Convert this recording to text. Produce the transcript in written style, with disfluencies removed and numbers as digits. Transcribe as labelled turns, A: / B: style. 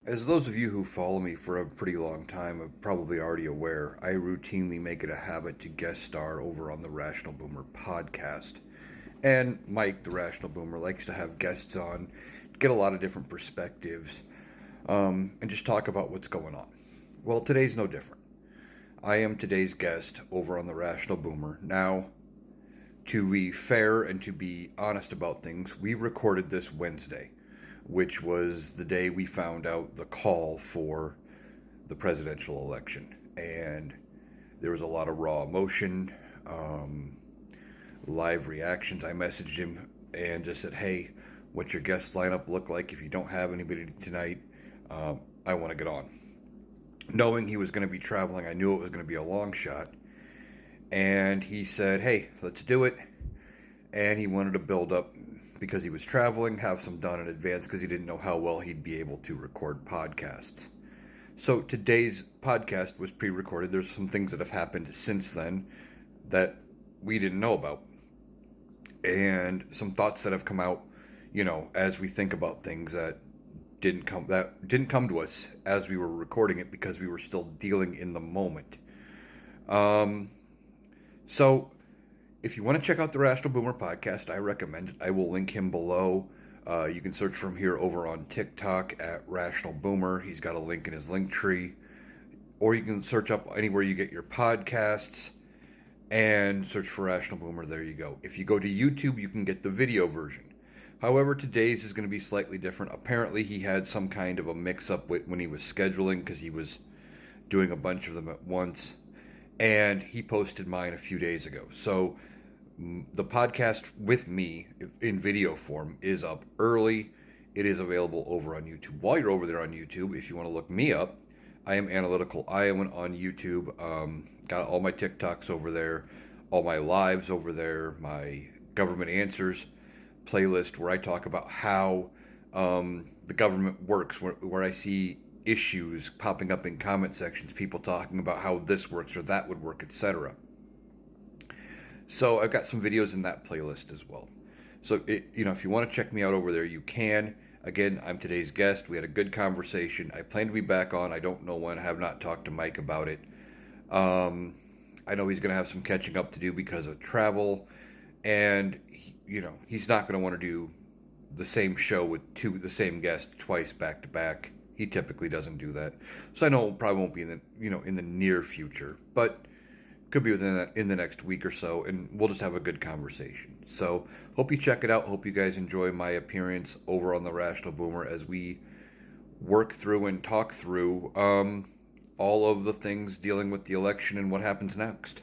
A: As those of you who follow me for a pretty long time are probably already aware, I routinely make it a habit to guest star over on the Rational Boomer podcast. And Mike, the Rational Boomer, likes to have guests on, get a lot of different perspectives, and just talk about what's going on. Well, today's no different. I am today's guest over on the Rational Boomer. Now, to be fair and to be honest about things, we recorded this Wednesday, which was the day we found out the call for the presidential election. And there was a lot of raw emotion, live reactions. I messaged him and just said, hey, what's your guest lineup look like? If you don't have anybody tonight, I want to get on. Knowing he was going to be traveling, I knew it was going to be a long shot. And he said, hey, let's do it. And he wanted to build up because he was traveling, have some done in advance because he didn't know how well he'd be able to record podcasts. So today's podcast was pre-recorded. There's some things that have happened since then that we didn't know about. And some thoughts that have come out, as we think about things that didn't come to us as we were recording it because we were still dealing in the moment. So if you want to check out the Rational Boomer podcast, I recommend it. I will link him below. You can search for him here over on TikTok at Rational Boomer. He's got a link in his link tree. Or you can search up anywhere you get your podcasts and search for Rational Boomer. There you go. If you go to YouTube, you can get the video version. However, today's is going to be slightly different. Apparently, he had some kind of a mix-up when he was scheduling because he was doing a bunch of them at once. And he posted mine a few days ago. So the podcast with me in video form is up early. It is available over on YouTube. While you're over there on YouTube, if you want to look me up, I am Analytical Iowan on YouTube. Got all my TikToks over there, all my lives over there, my Government Answers playlist where I talk about how the government works, where I see issues popping up in comment sections, people talking about how this works or that would work, etc. So I've got some videos in that playlist as well. So, if you want to check me out over there, you can. Again, I'm today's guest. We had a good conversation. I plan to be back on. I don't know when. I have not talked to Mike about it. I know he's going to have some catching up to do because of travel. And, he's not going to want to do the same show with the same guest twice back to back. He typically doesn't do that. So I know it probably won't be in the near future. But could be in the next week or so, and we'll just have a good conversation. So, hope you check it out. Hope you guys enjoy my appearance over on the Rational Boomer as we work through and talk through all of the things dealing with the election and what happens next.